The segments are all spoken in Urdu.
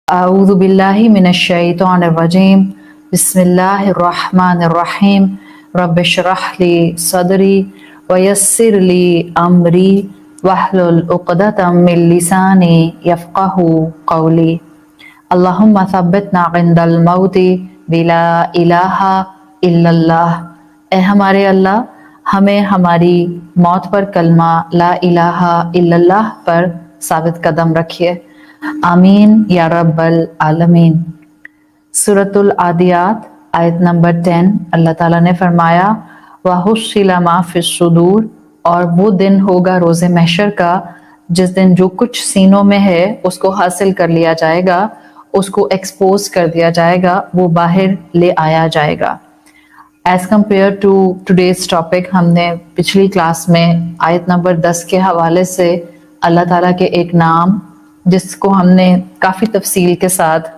أعوذ بالله من الشيطان الرجيم بسم الله الرحمن الرحيم رب اشرح لي صدري ويسر لي أمري واحلل عقدة من لساني يفقه قولي اللهم ثبتنا عند الموت بلا إله إلا الله۔ اے ہمارے اللہ، ہمیں ہماری موت پر کلمہ لا الہ الا اللہ پر ثابت قدم رکھیے، آمین یا رب العالمین۔ سورۃ العادیات آیت نمبر 10، اللہ تعالیٰ نے فرمایا وَحُصِّلَ مَا فِي الصُّدُورِ، اور وہ دن ہوگا روز محشر کا جس دن جو کچھ سینوں میں ہے اس کو حاصل کر لیا جائے گا، اس کو ایکسپوز کر دیا جائے گا، وہ باہر لے آیا جائے گا۔ As compare to today's topic, ہم نے پچھلی کلاس میں آیت نمبر 10 کے حوالے سے اللہ تعالیٰ کے ایک نام جس کو ہم نے کافی تفصیل کے ساتھ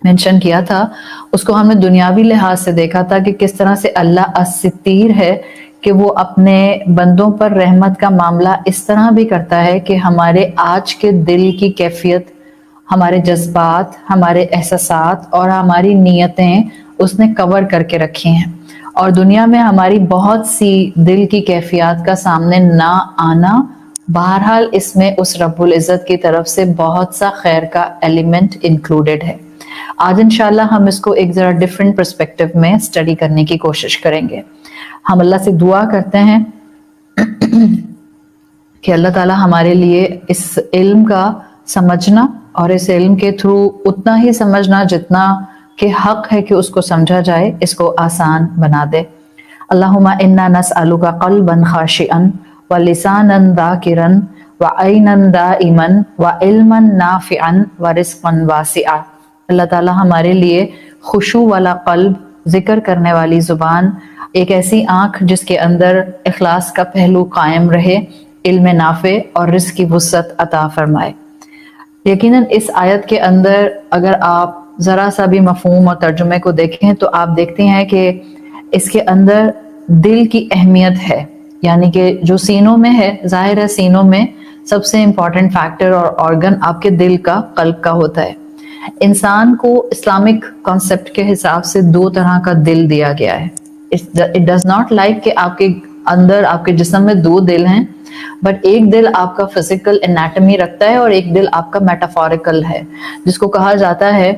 مینشن کیا تھا، اس کو ہم نے دنیاوی لحاظ سے دیکھا تھا کہ کس طرح سے اللہ الستیر ہے کہ وہ اپنے بندوں پر رحمت کا معاملہ اس طرح بھی کرتا ہے کہ ہمارے آج کے دل کی کیفیت، ہمارے جذبات، ہمارے احساسات اور ہماری نیتیں اس نے کور کر کے رکھی ہیں، اور دنیا میں ہماری بہت سی دل کی کیفیات کا سامنے نہ آنا، بہرحال اس میں اس رب العزت کی طرف سے بہت سا خیر کا ایلیمنٹ انکلوڈڈ ہے۔ آج انشاءاللہ ہم اس کو ایک ذرا ڈیفرنٹ پرسپیکٹیو میں اسٹڈی کرنے کی کوشش کریں گے۔ ہم اللہ سے دعا کرتے ہیں کہ اللہ تعالیٰ ہمارے لیے اس علم کا سمجھنا اور اس علم کے تھرو اتنا ہی سمجھنا جتنا کہ حق ہے کہ اس کو سمجھا جائے، اس کو آسان بنا دے۔ اللہم انا نسألک قلبا خاشعا ولسانا ذاکرا وعینا دائما وعلما نافعا ورزقا واسعا۔ اللہ تعالیٰ ہمارے لیے خشوع والا قلب، ذکر کرنے والی زبان، ایک ایسی آنکھ جس کے اندر اخلاص کا پہلو قائم رہے، علم نافع اور رزق کی وسعت عطا فرمائے۔ یقیناً اس آیت کے اندر اگر آپ ذرا سا بھی مفہوم اور ترجمے کو دیکھیں تو آپ دیکھتے ہیں کہ اس کے اندر دل کی اہمیت ہے، یعنی کہ جو سینوں میں ہے، ظاہر ہے سینوں میں سب سے امپورٹنٹ فیکٹر اور آرگن آپ کے دل کا، قلب کا ہوتا ہے۔ انسان کو اسلامک کانسیپٹ کے حساب سے دو طرح کا دل دیا گیا ہے۔ اٹ ڈز ناٹ لائک کہ آپ کے اندر، آپ کے جسم میں دو دل ہیں، بٹ ایک دل آپ کا فزیکل انیٹمی رکھتا ہے اور ایک دل آپ کا میٹافوریکل ہے، جس کو کہا جاتا ہے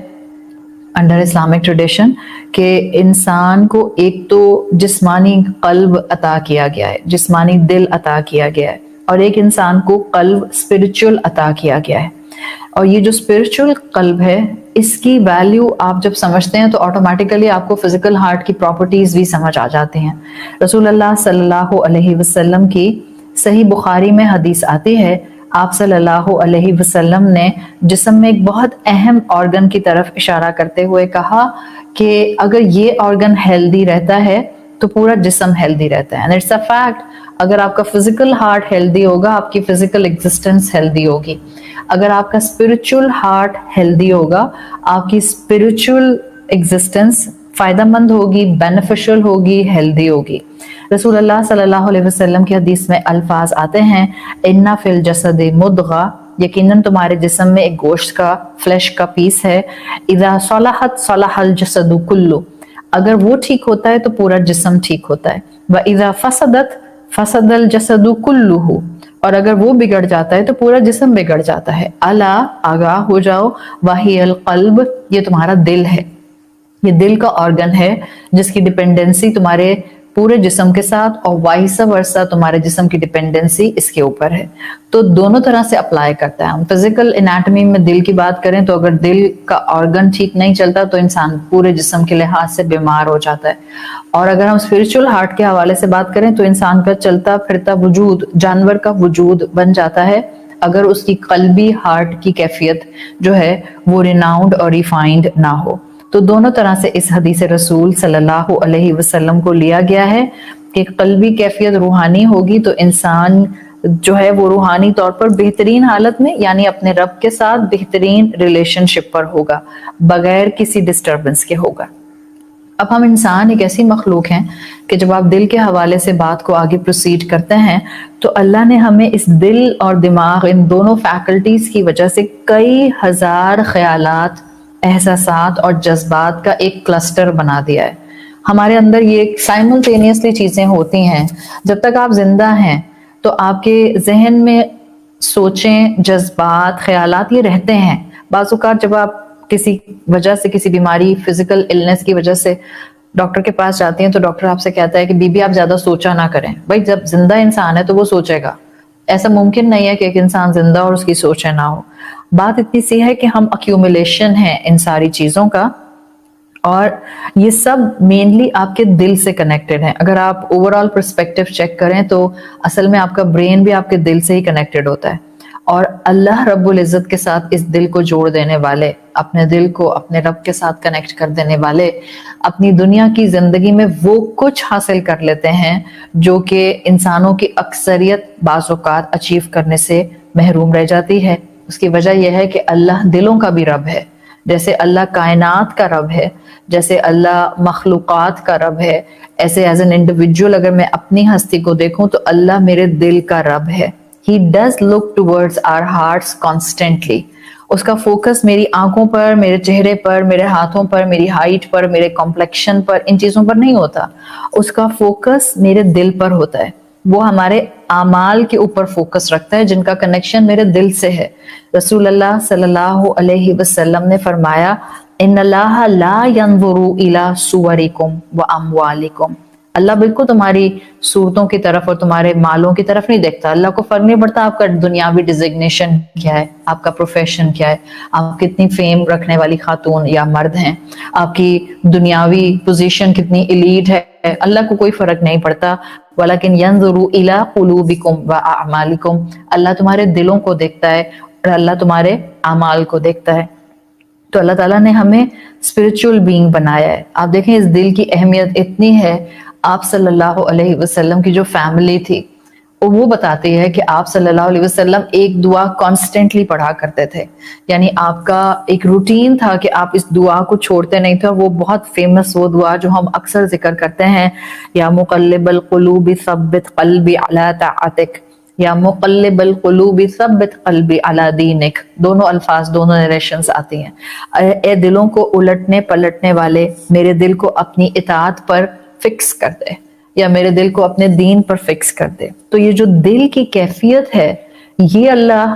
انڈر اسلامک ٹریڈیشن کہ انسان کو ایک تو جسمانی قلب عطا کیا گیا ہے، جسمانی دل عطا کیا گیا ہے، اور ایک انسان کو قلب اسپرچل عطا کیا گیا ہے۔ اور یہ جو اسپرچل قلب ہے، اس کی ویلیو آپ جب سمجھتے ہیں تو آٹومیٹیکلی آپ کو فزیکل ہارٹ کی پراپرٹیز بھی سمجھ آ جاتی ہیں۔ رسول اللہ صلی اللہ علیہ وسلم کی صحیح بخاری میں حدیث آتی ہے، آپ صلی اللہ علیہ وسلم نے جسم میں ایک بہت اہم آرگن کی طرف اشارہ کرتے ہوئے کہا کہ اگر یہ آرگن ہیلدی رہتا ہے تو پورا جسم ہیلدی رہتا ہے۔ اینڈ اٹس اے فیکٹ، اگر آپ کا فزیکل ہارٹ ہیلدی ہوگا، آپ کی فزیکل ایگزسٹنس ہیلدی ہوگی۔ اگر آپ کا اسپرچل ہارٹ ہیلدی ہوگا، آپ کی اسپرچل ایگزسٹنس فائدہ مند ہوگی، بینیفیشل ہوگی، ہیلدی ہوگی۔ رسول اللہ صلی اللہ علیہ وسلم کی حدیث میں الفاظ آتے ہیں اِنَّ فِی الْجَسَدِ مُضْغَةٌ، یقیناً تمہارے جسم میں ایک گوشت کا، فلیش کا پیس ہے، اِذَا صَلَحَتْ صَلَحَ الْجَسَدُ كُلُّهُ، اگر وہ ٹھیک ہوتا ہے تو پورا جسم ٹھیک ہوتا ہے، وَإِذَا فَسَدَتْ فَسَدَ الْجَسَدُ كُلُّهُ، اور اگر وہ بگڑ جاتا ہے تو پورا جسم بگڑ جاتا ہے۔ الا، آگاہ ہو جاؤ، وَهِيَ الْقَلْبُ، یہ تمہارا دل ہے، یہ دل کا آرگن ہے جس کی ڈیپینڈنسی تمہارے پورے جسم کے ساتھ اور وائس ورسا تمہارے جسم کی ڈیپینڈنسی اس کے اوپر ہے۔ تو دونوں طرح سے اپلائی کرتا ہے۔ ہم فزیکل انیٹمی میں دل کی بات کریں تو اگر دل کا آرگن ٹھیک نہیں چلتا تو انسان پورے جسم کے لحاظ سے بیمار ہو جاتا ہے، اور اگر ہم اسپرچل ہارٹ کے حوالے سے بات کریں تو انسان کا چلتا پھرتا وجود جانور کا وجود بن جاتا ہے اگر اس کی قلبی ہارٹ کی کیفیت جو ہے وہ ریناؤنڈ اور ریفائنڈ نہ ہو۔ تو دونوں طرح سے اس حدیث رسول صلی اللہ علیہ وسلم کو لیا گیا ہے کہ قلبی کیفیت روحانی ہوگی تو انسان جو ہے وہ روحانی طور پر بہترین حالت میں، یعنی اپنے رب کے ساتھ بہترین ریلیشن شپ پر ہوگا، بغیر کسی ڈسٹربنس کے ہوگا۔ اب ہم انسان ایک ایسی مخلوق ہیں کہ جب آپ دل کے حوالے سے بات کو آگے پروسیڈ کرتے ہیں تو اللہ نے ہمیں اس دل اور دماغ ان دونوں فیکلٹیز کی وجہ سے کئی ہزار خیالات، احساسات اور جذبات کا ایک کلسٹر بنا دیا ہے. ہمارے اندر یہ سائملٹینیسلی چیزیں ہوتی ہیں. جب تک آپ زندہ ہیں تو آپ کے ذہن میں سوچیں، جذبات، خیالات یہ رہتے ہیں. بعض اوقات جب آپ کسی وجہ سے، کسی بیماری، فزیکل النس کی وجہ سے ڈاکٹر کے پاس جاتی ہیں تو ڈاکٹر آپ سے کہتا ہے کہ بی بی آپ زیادہ سوچا نہ کریں. بھائی جب زندہ انسان ہے تو وہ سوچے گا. ایسا ممکن نہیں ہے کہ ایک انسان زندہ اور اس کی سوچیں نہ ہو. بات اتنی سی ہے کہ ہم اکیومولیشن ہیں ان ساری چیزوں کا، اور یہ سب مینلی آپ کے دل سے کنیکٹڈ ہیں. اگر آپ اوور آل پرسپیکٹیو چیک کریں تو اصل میں آپ کا برین بھی آپ کے دل سے ہی کنیکٹڈ ہوتا ہے. اور اللہ رب العزت کے ساتھ اس دل کو جوڑ دینے والے، اپنے دل کو اپنے رب کے ساتھ کنیکٹ کر دینے والے اپنی دنیا کی زندگی میں وہ کچھ حاصل کر لیتے ہیں جو کہ انسانوں کی اکثریت بعض اوقات اچیو کرنے سے محروم رہ جاتی ہے. اس کی وجہ یہ ہے کہ اللہ دلوں کا بھی رب ہے. جیسے اللہ کائنات کا رب ہے، جیسے اللہ مخلوقات کا رب ہے، ایسے ایز این انڈیویجول اگر میں اپنی ہستی کو دیکھوں تو اللہ میرے دل کا رب ہے. He does look towards our hearts constantly. اس کا فوکس میری آنکھوں پر، میرے چہرے پر، میرے ہاتھوں پر، میری ہائٹ پر، میرے کمپلیکشن پر، ان چیزوں پر نہیں ہوتا. اس کا فوکس میرے دل پر ہوتا ہے. وہ ہمارے اعمال کے اوپر فوکس رکھتا ہے جن کا کنیکشن میرے دل سے ہے. رسول اللہ صلی اللہ علیہ وسلم نے فرمایا ان اللہ لا ينظر الى صورکم واموالکم. اللہ بالکل تمہاری صورتوں کی طرف اور تمہارے مالوں کی طرف نہیں دیکھتا. اللہ کو فرق نہیں پڑتا آپ کا دنیاوی ڈیزگنیشن کیا ہے، آپ کا پروفیشن کیا ہے، آپ کتنی فیم رکھنے والی خاتون یا مرد ہیں، آپ کی دنیاوی پوزیشن کتنی ایلیٹ ہے. اللہ کو کوئی فرق نہیں پڑتا. وَلَكِنْ يَنظُرُ إِلَىٰ قُلُوبِكُمْ وَأَعْمَالِكُمْ. اللہ تمہارے دلوں کو دیکھتا ہے اور اللہ تمہارے اعمال کو دیکھتا ہے. تو اللہ تعالیٰ نے ہمیں اسپرچل بینگ بنایا ہے. آپ دیکھیں اس دل کی اہمیت اتنی ہے. آپ صلی اللہ علیہ وسلم کی جو فیملی تھی وہ بتاتی ہے کہ آپ صلی اللہ علیہ وسلم ایک دعا کانسٹنٹلی پڑھا کرتے تھے. یعنی آپ کا ایک روٹین تھا کہ آپ اس دعا کو چھوڑتے نہیں تھے. وہ بہت فیمس وہ دعا جو ہم اکثر ذکر کرتے ہیں، یا مقلب القلوب ثبت قلبی علی طاعتک، یا مقلب القلوب ثبت قلبی علی دینک. دونوں الفاظ، دونوں نریشنز آتی ہیں. اے دلوں کو الٹنے پلٹنے والے، میرے دل کو اپنی اطاعت پر فکس کر دے، یا میرے دل کو اپنے دین پر فکس کر دے. تو یہ جو دل کی کیفیت ہے یہ اللہ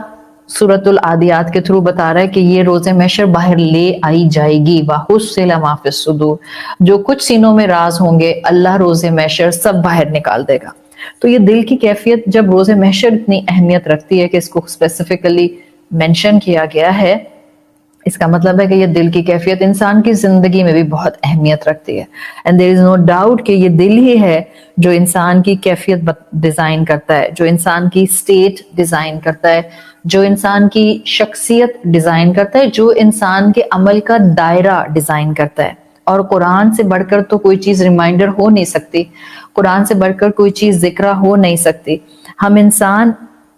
سورۃ العادیات کے تھرو بتا رہا ہے کہ یہ روز محشر باہر لے آئی جائے گی. وَحُصِّلَ مَا فِي الصُّدُورِ. جو کچھ سینوں میں راز ہوں گے اللہ روز محشر سب باہر نکال دے گا. تو یہ دل کی کیفیت جب روز محشر اتنی اہمیت رکھتی ہے کہ اس کو اسپیسیفکلی مینشن کیا گیا ہے، اس کا مطلب ہے کہ یہ دل کی کیفیت انسان کی زندگی میں بھی بہت اہمیت رکھتی ہے. And there is no doubt کہ یہ دل ہی ہے جو انسان کی کیفیت ڈیزائن کرتا ہے، جو انسان کی اسٹیٹ ڈیزائن کرتا ہے، جو انسان کی شخصیت ڈیزائن کرتا ہے، جو انسان کے عمل کا دائرہ ڈیزائن کرتا ہے. اور قرآن سے بڑھ کر تو کوئی چیز ریمائنڈر ہو نہیں سکتی، قرآن سے بڑھ کر کوئی چیز ذکر ہو نہیں سکتی. ہم انسان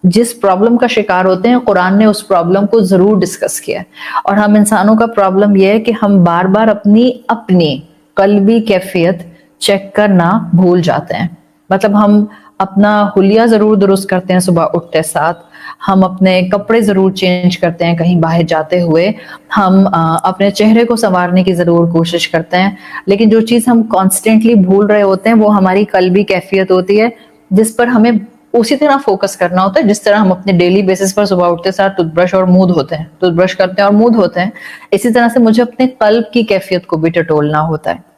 جس پرابلم کا شکار ہوتے ہیں قرآن نے اس پرابلم کو ضرور ڈسکس کیا ہے. اور ہم انسانوں کا پرابلم یہ ہے کہ ہم بار بار اپنی قلبی کیفیت چیک کرنا بھول جاتے ہیں. مطلب ہم اپنا حلیہ ضرور درست کرتے ہیں صبح اٹھتے ساتھ، ہم اپنے کپڑے ضرور چینج کرتے ہیں کہیں باہر جاتے ہوئے، ہم اپنے چہرے کو سنوارنے کی ضرور کوشش کرتے ہیں، لیکن جو چیز ہم کانسٹنٹلی بھول رہے ہوتے ہیں وہ ہماری قلبی کیفیت ہوتی ہے، جس پر ہمیں اسی طرح فوکس کرنا ہوتا ہے جس طرح ہم اپنے ڈیلی بیسس پر صبح اٹھتے ساتھ ٹوتھ برش اور منہ دھوتے ہیں، ٹوتھ برش کرتے ہیں اور منہ دھوتے ہیں. اسی طرح سے مجھے اپنے قلب کی کیفیت کو بھی ٹٹولنا ہوتا ہے.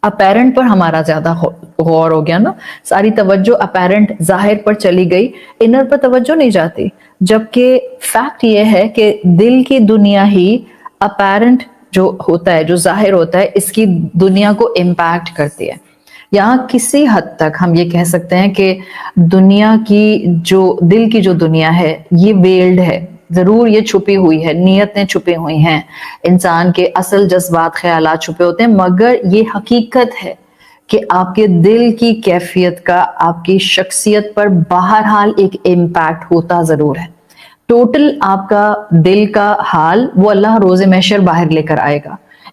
اپیرنٹ پر ہمارا زیادہ غور ہو گیا نا، ساری توجہ اپیرنٹ ظاہر پر چلی گئی، انر پر توجہ نہیں جاتی. جبکہ فیکٹ یہ ہے کہ دل کی دنیا ہی اپیرنٹ جو ہوتا ہے، جو ظاہر ہوتا ہے، اس کی دنیا کو امپیکٹ کرتی ہے. یہاں کسی حد تک ہم یہ کہہ سکتے ہیں کہ دنیا کی جو دل کی جو دنیا ہے یہ ویلڈ ہے، ضرور یہ چھپی ہوئی ہے، نیتیں چھپی ہوئی ہیں، انسان کے اصل جذبات خیالات چھپے ہوتے ہیں، مگر یہ حقیقت ہے کہ آپ کے دل کی کیفیت کا آپ کی شخصیت پر بہرحال ایک امپیکٹ ہوتا ضرور ہے. ٹوٹل آپ کا دل کا حال وہ اللہ روز محشر باہر لے کر آئے گا.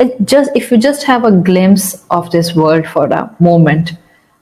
If you just have a glimpse of this world for a moment,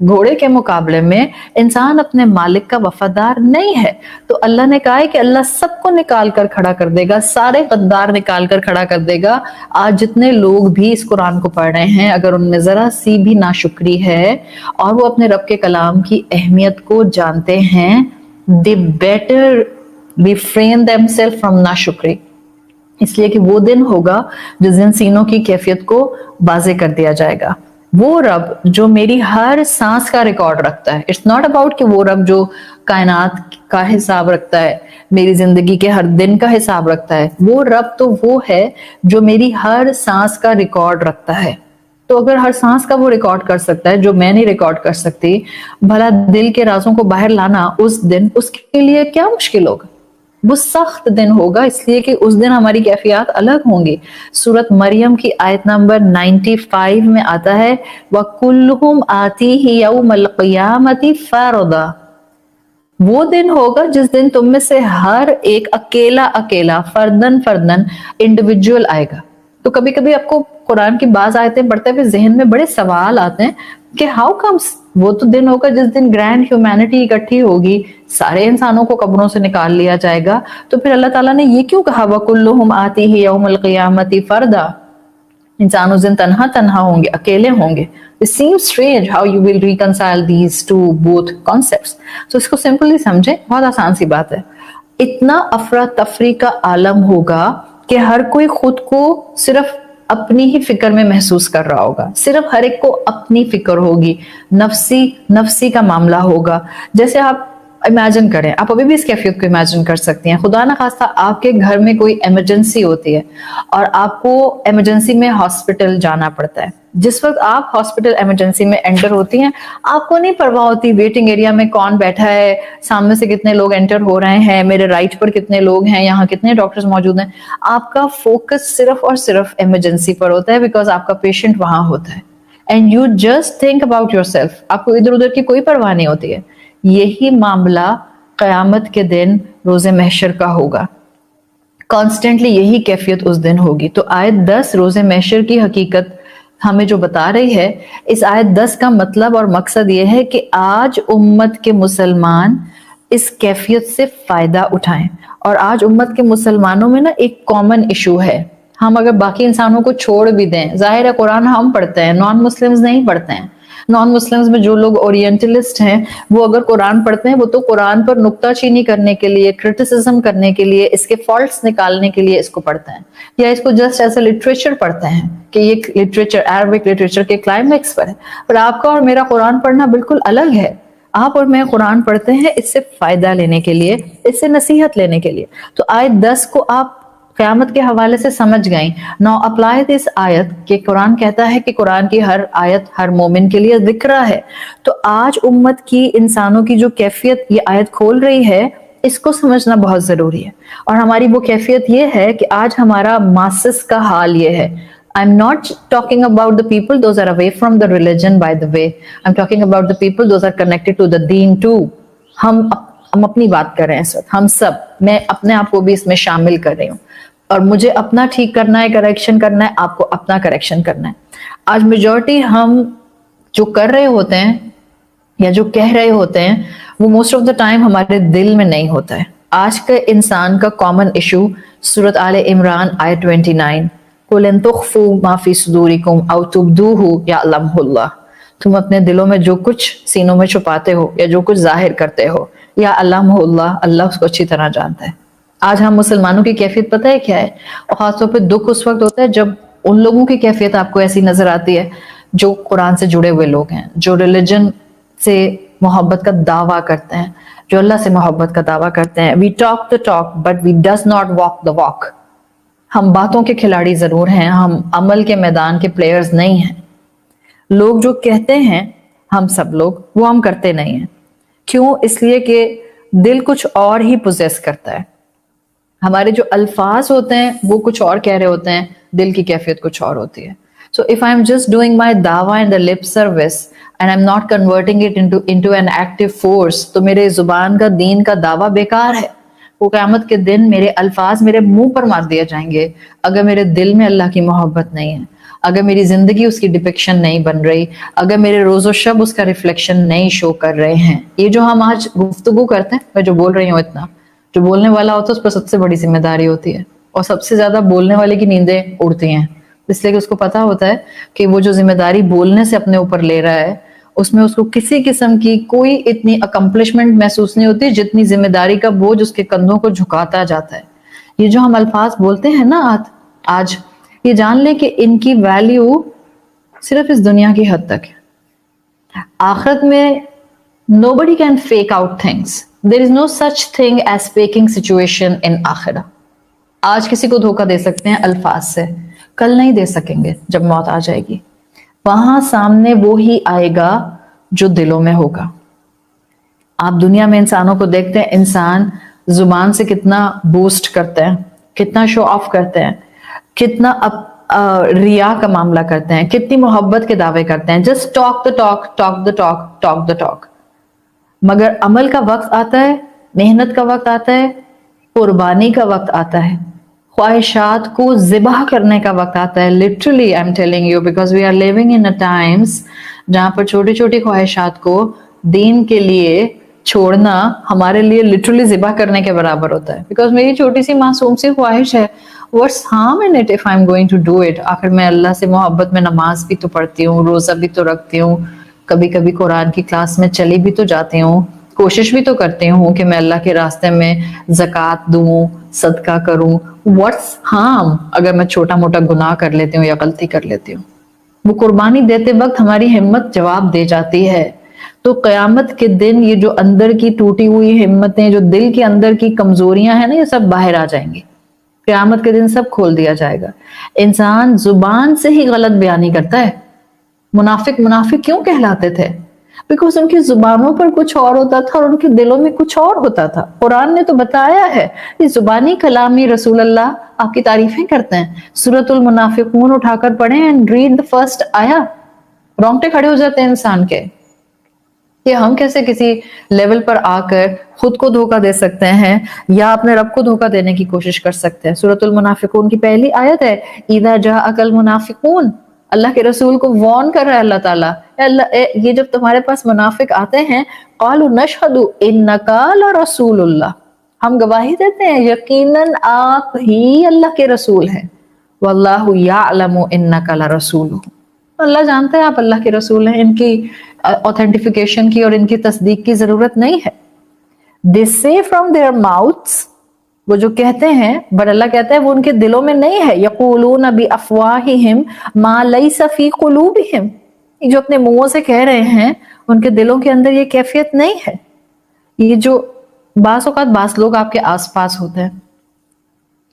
گھوڑے کے مقابلے میں انسان اپنے مالک کا وفادار نہیں ہے. تو اللہ نے کہا ہے کہ اللہ سب کو نکال کر کھڑا کر دے گا, سارے غدار نکال کر کھڑا کر دے گا. آج جتنے لوگ بھی اس قرآن کو پڑھ رہے ہیں, اگر ان میں ذرا سی بھی ناشکری ہے اور وہ اپنے رب کے کلام کی اہمیت کو جانتے ہیں, they better refrain themselves from ناشکری. اس لیے کہ وہ دن ہوگا جس دن سینوں کی کیفیت کو واضح کر دیا جائے گا. وہ رب جو میری ہر سانس کا ریکارڈ رکھتا ہے, اٹس ناٹ اباؤٹ کہ وہ رب جو کائنات کا حساب رکھتا ہے, میری زندگی کے ہر دن کا حساب رکھتا ہے, وہ رب تو وہ ہے جو میری ہر سانس کا ریکارڈ رکھتا ہے. تو اگر ہر سانس کا وہ ریکارڈ کر سکتا ہے جو میں نہیں ریکارڈ کر سکتی, بھلا دل کے رازوں کو باہر لانا اس دن اس کے لیے کیا مشکل ہوگا؟ وہ سخت دن ہوگا, اس لیے کہ اس دن ہماری کیفیات الگ ہوں گی. سورت مریم کی آیت نمبر 95 میں آتا ہے وَكُلُّهُمْ آتِيهِ يَوْمَ الْقِيَامَةِ فَرْدًا. وہ دن ہوگا جس دن تم میں سے ہر ایک اکیلا فردن انڈیویجول آئے گا. تو کبھی کبھی آپ کو قرآن کی بعض آیتیں پڑھتے ہوئے ذہن میں بڑے سوال آتے ہیں کہ ہاؤ کمس, وہ تو دن ہوگا جس دن گرینڈ ہیومینٹی اکٹھی ہوگی, سارے انسانوں کو قبروں سے نکال لیا جائے گا, تو پھر اللہ تعالیٰ نے یہ کیوں کہا وَكُلُّهُمْ آتِيهِ يَوْمَ الْقِيَامَةِ فَرْدًا؟ انسان اس دن تنہا ہوں گے, اکیلے ہوں گے. It seems strange how you will reconcile these two both concepts. تو اس کو سمپلی سمجھیں, بہت آسان سی بات ہے. اتنا افراتفری کا عالم ہوگا کہ ہر کوئی خود کو صرف اپنی ہی فکر میں محسوس کر رہا ہوگا, صرف ہر ایک کو اپنی فکر ہوگی, نفسی کا معاملہ ہوگا. جیسے آپ امیجن کریں, آپ ابھی بھی اس کیفیت کو امیجن کر سکتی ہیں, خدا نہ خواستہ آپ کے گھر میں کوئی ایمرجنسی ہوتی ہے اور آپ کو ایمرجنسی میں ہاسپٹل جانا پڑتا ہے. جس وقت آپ ہاسپٹل ایمرجنسی میں انٹر ہوتی ہیں, آپ کو نہیں پرواہ ہوتی ویٹنگ ایریا میں کون بیٹھا ہے, سامنے سے کتنے لوگ انٹر ہو رہے ہیں, میرے رائٹ پر کتنے لوگ ہیں, یہاں کتنے ڈاکٹرز موجود ہیں. آپ کا فوکس صرف اور صرف ایمرجنسی پر ہوتا ہے بیکاز آپ کا پیشنٹ وہاں ہوتا ہے. And you just think about your self, آپ کو ادھر ادھر کی کوئی پرواہ نہیں ہوتی ہے. یہی معاملہ قیامت کے دن روز محشر کا ہوگا. کانسٹنٹلی یہی کیفیت اس دن ہوگی. تو آیت 10 روز محشر کی حقیقت ہمیں جو بتا رہی ہے, اس آیت 10 کا مطلب اور مقصد یہ ہے کہ آج امت کے مسلمان اس کیفیت سے فائدہ اٹھائیں. اور آج امت کے مسلمانوں میں نا ایک کامن ایشو ہے. ہم اگر باقی انسانوں کو چھوڑ بھی دیں, ظاہر ہے قرآن ہم پڑھتے ہیں, نان مسلمز نہیں پڑھتے ہیں. نان مسلمز میں جو لوگ اورینٹلسٹ ہیں وہ اگر قرآن پڑھتے ہیں, وہ تو قرآن پر نکتہ چینی کرنے کے لیے, کرٹیسزم کرنے کے لیے, اس کے فالٹس نکالنے کے لیے اس کو پڑھتے ہیں, یا اس کو جسٹ ایز اے لٹریچر پڑھتے ہیں کہ یہ لٹریچر عربک لٹریچر کے کلائمیکس پر ہے. پر آپ کا اور میرا قرآن پڑھنا بالکل الگ ہے. آپ اور میں قرآن پڑھتے ہیں اس سے فائدہ لینے کے لیے, اس سے نصیحت لینے کے لیے. تو آیت 10 کو آپ قیامت کے حوالے سے سمجھ گئیں. نو اپلائی دس آیت کہ قرآن کہتا ہے کہ قرآن کی ہر آیت ہر مومن کے لیے ذکرہ ہے. تو آج امت کی انسانوں کی جو کیفیت یہ آیت کھول رہی ہے, اس کو سمجھنا بہت ضروری ہے. اور ہماری وہ کیفیت یہ ہے کہ آج ہمارا ماسس کا حال یہ ہے. I'm not talking about the people those are away from the religion, by the way. I'm talking about the people those are connected to the deen too. ہم اپنی بات کر رہے ہیں اس وقت, ہم سب, میں اپنے آپ کو بھی اس میں شامل کر رہی ہوں. اور مجھے اپنا ٹھیک کرنا ہے, کریکشن کرنا ہے, آپ کو اپنا کریکشن کرنا ہے. آج میجورٹی ہم جو کر رہے ہوتے ہیں یا جو کہہ رہے ہوتے ہیں وہ موسٹ آف دا ٹائم ہمارے دل میں نہیں ہوتا ہے. آج کے انسان کا کامن ایشو سورت آل عمران آیت 29, قُلْ إِن تُخْفُوا مَا فِي صُدُورِكُمْ أَوْ تُبْدُوهُ يَعْلَمْهُ اللَّهُ. تم اپنے دلوں میں جو کچھ سینوں میں چھپاتے ہو یا جو کچھ ظاہر کرتے ہو, یا علمہ اللہ, اللہ اس کو اچھی طرح جانتا ہے. آج ہم مسلمانوں کی کیفیت پتہ ہے کیا ہے؟ اور خاص طور پہ دکھ اس وقت ہوتا ہے جب ان لوگوں کی کیفیت آپ کو ایسی نظر آتی ہے جو قرآن سے جڑے ہوئے لوگ ہیں, جو ریلیجن سے محبت کا دعویٰ کرتے ہیں, جو اللہ سے محبت کا دعویٰ کرتے ہیں. We talk the talk but we does not walk the walk. ہم باتوں کے کھلاڑی ضرور ہیں, ہم عمل کے میدان کے پلیئرز نہیں ہیں. لوگ جو کہتے ہیں ہم سب لوگ, وہ ہم کرتے نہیں ہیں. کیوں؟ اس لیے کہ دل کچھ اور ہی پوزیس کرتا ہے. ہمارے جو الفاظ ہوتے ہیں وہ کچھ اور کہہ رہے ہوتے ہیں, دل کی کیفیت کچھ اور ہوتی ہے. So if I'm just doing my dawah and the lip service and I'm not converting it into an active force, تو میرے زبان کا دین کا دعویٰ بیکار ہے. وہ قیامت کے دن میرے الفاظ میرے منہ پر مار دیا جائیں گے اگر میرے دل میں اللہ کی محبت نہیں ہے. اگر میری زندگی اس کی ڈپکشن نہیں بن رہی، اگر میرے روز و شب اس کا ریفلیکشن نہیں شو کر رہے ہیں. یہ جو ہم آج گفتگو کرتے ہیں، میں جو بول رہی ہوں اتنا، جو بولنے والا ہوتا ہے اس پر سب سے بڑی ذمہ داری ہوتی ہے، اور سب سے زیادہ بولنے والے کی نیندیں اڑتی ہیں، اس لیے کہ اس کو پتا ہوتا ہے کہ وہ جو ذمہ داری بولنے سے اپنے اوپر لے رہا ہے اس میں اس کو کسی قسم کی کوئی اتنی اکمپلشمنٹ محسوس نہیں ہوتی جتنی ذمہ داری کا بوجھ اس کے کندھوں کو جھکاتا جاتا ہے. یہ جو ہم الفاظ بولتے ہیں نا آج، یہ جان لیں کہ ان کی ویلیو صرف اس دنیا کی حد تک ہے. آخرت میں nobody can fake out things. There is no such thing as faking situation in آخرہ. آج کسی کو دھوکہ دے سکتے ہیں الفاظ سے، کل نہیں دے سکیں گے جب موت آ جائے گی. وہاں سامنے وہی آئے گا جو دلوں میں ہوگا. آپ دنیا میں انسانوں کو دیکھتے ہیں، انسان زبان سے کتنا بوسٹ کرتے ہیں، کتنا شو آف کرتے ہیں، کتنا ریا کا معاملہ کرتے ہیں، کتنی محبت کے دعوے کرتے ہیں. Just talk the talk, talk the talk, talk the talk. مگر عمل کا وقت آتا ہے، محنت کا وقت آتا ہے، قربانی کا وقت آتا ہے، خواہشات کو ذبح کرنے کا وقت آتا ہے. literally I'm telling you because we are living in a times جہاں پر چھوٹی چھوٹی خواہشات کو دین کے لیے چھوڑنا ہمارے لیے literally ذبح کرنے کے برابر ہوتا ہے. because میری چھوٹی سی معصوم سی خواہش ہے، what's harm in it if I'm going to do it. آخر میں اللہ سے محبت میں نماز بھی تو پڑھتی ہوں، روزہ بھی تو رکھتی ہوں، کبھی کبھی قرآن کی کلاس میں چلی بھی تو جاتی ہوں، کوشش بھی تو کرتی ہوں کہ میں اللہ کے راستے میں زکوٰۃ دوں، صدقہ کروں. واٹس ہارم اگر میں چھوٹا موٹا گناہ کر لیتی ہوں یا غلطی کر لیتی ہوں. وہ قربانی دیتے وقت ہماری ہمت جواب دے جاتی ہے. تو قیامت کے دن یہ جو اندر کی ٹوٹی ہوئی ہمتیں، جو دل کے اندر کی کمزوریاں ہیں نا، یہ سب باہر آ جائیں گی. قیامت کے دن سب کھول دیا جائے گا. انسان زبان سے ہی غلط بیانی کرتا ہے. منافق کیوں کہلاتے تھے؟ بیکاز ان کی زبانوں پر کچھ اور ہوتا تھا اور ان کے دلوں میں کچھ اور ہوتا تھا. قرآن نے تو بتایا ہے، یہ زبانی کلامی رسول اللہ آپ کی تعریفیں کرتے ہیں. سورۃ المنافقون اٹھا کر پڑھیں and read the first آیا. رونگٹے کھڑے ہو جاتے ہیں انسان کے کہ ہم کیسے کسی لیول پر آ کر خود کو دھوکہ دے سکتے ہیں یا اپنے رب کو دھوکہ دینے کی کوشش کر سکتے ہیں. سورۃ المنافقون کی پہلی آیت ہے اِذَا جَاءَكَ الْمُنَافِقُونَ. اللہ کے رسول کو وارن کر رہا ہے اللہ تعالیٰ، یہ جب تمہارے پاس منافق آتے ہیں، قَالُوا نَشْهَدُ إِنَّكَ لَرَسُولُ اللَّهِ، ہم گواہی دیتے ہیں یقیناً آپ ہی اللہ کے رسول ہیں. وَاللَّهُ يَعْلَمُ إِنَّكَ لَرَسُولُهُ، اللہ جانتا ہے آپ اللہ کے رسول ہیں. ان کی آتھینٹیفیکیشن کی اور ان کی تصدیق کی ضرورت نہیں ہے. They say from their mouths، وہ جو کہتے ہیں، بٹ اللہ کہتا ہے وہ ان کے دلوں میں نہیں ہے. یقولون بافواہہم ما لیس فی قلوبہم، جو اپنے منہوں سے کہہ رہے ہیں ان کے دلوں کے اندر یہ کیفیت نہیں ہے. یہ جو بعض اوقات بعض لوگ آپ کے آس پاس ہوتے ہیں،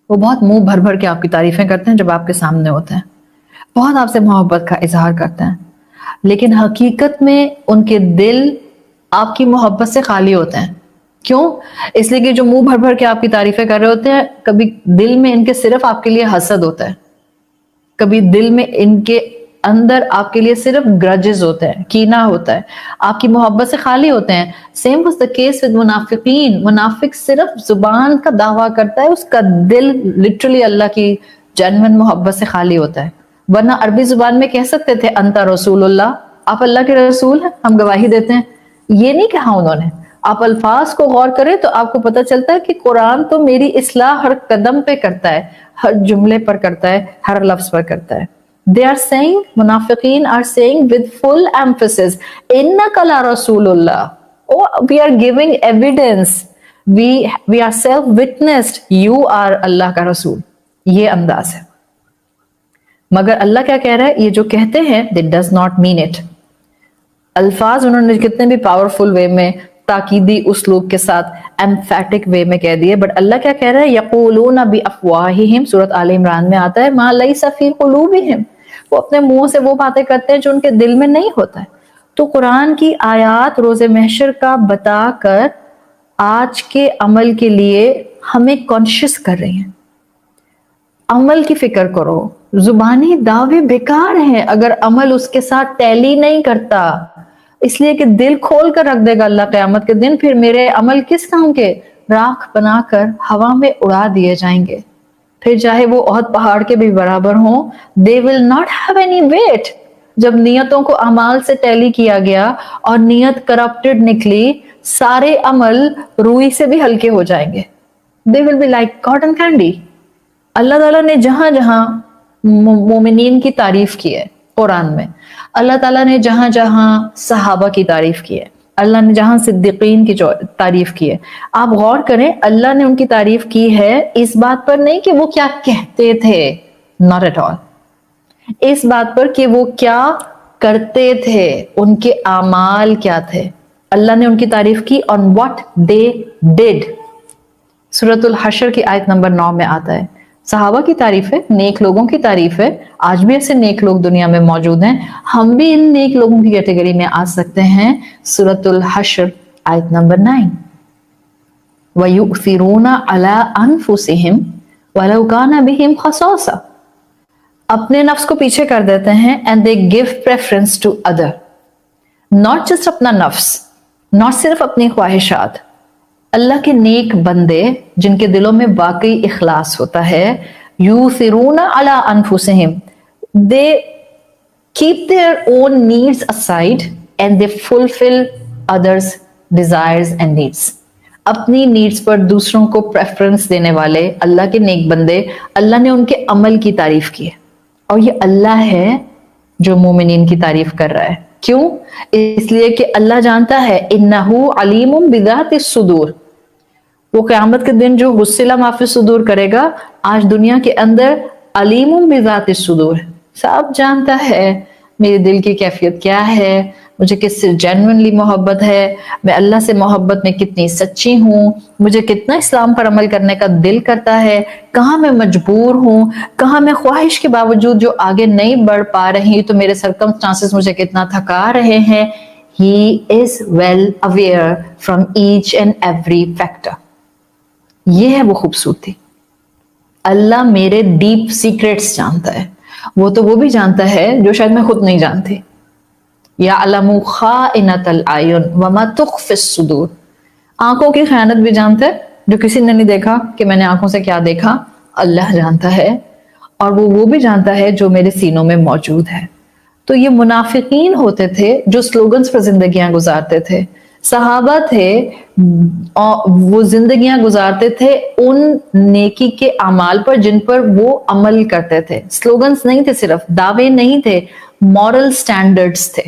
وہ بہت منہ بھر بھر کے آپ کی تعریفیں کرتے ہیں جب آپ کے سامنے ہوتے ہیں، بہت آپ سے محبت کا اظہار کرتے ہیں، لیکن حقیقت میں ان کے دل آپ کی محبت سے خالی ہوتے ہیں. کیوں؟ اس لیے کہ جو منہ بھر بھر کے آپ کی تعریفیں کر رہے ہوتے ہیں، کبھی دل میں ان کے صرف آپ کے لیے حسد ہوتا ہے، کبھی دل میں ان کے اندر آپ کے لیے صرف گرجز ہوتے ہیں، کینہ ہوتا ہے، آپ کی محبت سے خالی ہوتے ہیں. Same was the case with منافقین. منافق صرف زبان کا دعویٰ کرتا ہے، اس کا دل لٹرلی اللہ کی جینوئن محبت سے خالی ہوتا ہے. ورنہ عربی زبان میں کہہ سکتے تھے انت رسول اللہ، آپ اللہ کے رسول ہیں، ہم گواہی دیتے ہیں. یہ نہیں کہا انہوں نے. آپ الفاظ کو غور کریں تو آپ کو پتہ چلتا ہے کہ قرآن تو میری اصلاح ہر قدم پہ کرتا ہے، ہر جملے پر کرتا ہے، ہر لفظ پر کرتا ہے. They are saying، منافقین are saying with full emphasis، إِنَّكَ لَرَسُولُ اللَّهِ. Oh, we are giving evidence. We are self-witnessed. You are اللہ کا رسول. یہ انداز ہے. مگر اللہ کیا کہہ رہا ہے؟ یہ جو کہتے ہیں they does not mean it. الفاظ انہوں نے کتنے بھی پاورفل وے میں، تاکیدی اسلوب کے ساتھ، ایمفیٹک وے میں کہہ دیے، بٹ اللہ کیا کہہ رہا ہے؟ یقولون بافواہہم، سورۃ آل عمران میں آتا ہے ما لیس فی قلوبہم، وہ اپنے منہ سے وہ باتیں کرتے ہیں جو ان کے دل میں نہیں ہوتا ہے. تو قرآن کی آیات روز محشر کا بتا کر آج کے عمل کے لیے ہمیں کانشیس کر رہی ہیں. عمل کی فکر کرو. زبانی دعوے بیکار ہیں اگر عمل اس کے ساتھ ٹیلی نہیں کرتا، اس لیے کہ دل کھول کر رکھ دے گا اللہ قیامت کے دن. پھر میرے عمل کس کام کے؟ راکھ بنا کر ہوا میں اڑا دیے جائیں گے. پھر چاہے وہ احد پہاڑ کے بھی برابر ہوں, they will not have any weight. جب نیتوں کو اعمال سے ٹیلی کیا گیا اور نیت کرپٹڈ نکلی, سارے عمل روئی سے بھی ہلکے ہو جائیں گے. they will be like cotton candy. اللہ تعالیٰ نے جہاں جہاں مومنین کی تعریف کی ہے قرآن میں, اللہ تعالیٰ نے جہاں جہاں صحابہ کی تعریف کی ہے, اللہ نے جہاں صدیقین کی تعریف کی ہے, آپ غور کریں اللہ نے ان کی تعریف کی ہے اس بات پر نہیں کہ وہ کیا کہتے تھے, not at all, اس بات پر کہ وہ کیا کرتے تھے, ان کے اعمال کیا تھے. اللہ نے ان کی تعریف کی on what they did. سورۃ الحشر کی آیت نمبر 9 میں آتا ہے. صحابہ کی تعریف ہے, نیک لوگوں کی تعریف ہے. آج بھی ایسے نیک لوگ دنیا میں موجود ہیں, ہم بھی ان نیک لوگوں کی کیٹیگری میں آ سکتے ہیں. سورۃ الحشر آیت نمبر 9. وَيُؤْثِرُونَ عَلَىٰ أَنفُسِهِمْ وَلَوْ كَانَ بِهِمْ خَصَاصَةٌ. اپنے نفس کو پیچھے کر دیتے ہیں and they give preference to other. not just اپنا نفس, not صرف اپنی خواہشات. اللہ کے نیک بندے جن کے دلوں میں واقعی اخلاص ہوتا ہے, یُؤْثِرُونَ عَلَىٰ أَنفُسِهِمْ, they keep their own needs aside and they fulfill others' desires and needs. اپنی نیڈز پر دوسروں کو پریفرنس دینے والے اللہ کے نیک بندے, اللہ نے ان کے عمل کی تعریف کی ہے. اور یہ اللہ ہے جو مومنین کی تعریف کر رہا ہے. کیوں؟ اس لیے کہ اللہ جانتا ہے اِنَّهُ عَلِيمٌ بِذَاتِ الصُّدُورِ. وہ قیامت کے دن جو غسلہ ما فی الصدور کرے گا, آج دنیا کے اندر علیم بذات الصدور, صاحب جانتا ہے میرے دل کی کیفیت کیا ہے, مجھے کس سے جینوئنلی محبت ہے, میں اللہ سے محبت میں کتنی سچی ہوں, مجھے کتنا اسلام پر عمل کرنے کا دل کرتا ہے, کہاں میں مجبور ہوں, کہاں میں خواہش کے باوجود جو آگے نہیں بڑھ پا رہی تو میرے سرکمسٹانسز مجھے کتنا تھکا رہے ہیں. He is well aware from each and every factor. یہ ہے وہ خوبصورتی. اللہ میرے ڈیپ سیکریٹس جانتا ہے, وہ بھی جانتا ہے جو شاید میں خود نہیں جانتی. یعلم خائنۃ الاعین وما تخفی الصدور. آنکھوں کی خیانت بھی جانتا ہے, جو کسی نے نہیں دیکھا کہ میں نے آنکھوں سے کیا دیکھا, اللہ جانتا ہے. اور وہ بھی جانتا ہے جو میرے سینوں میں موجود ہے. تو یہ منافقین ہوتے تھے جو سلوگنز پر زندگیاں گزارتے تھے. صحابہ تھے, وہ زندگیاں گزارتے تھے ان نیکی کے اعمال پر جن پر وہ عمل کرتے تھے. سلوگنز نہیں تھے, صرف دعوے نہیں تھے, مورل سٹینڈرڈز تھے.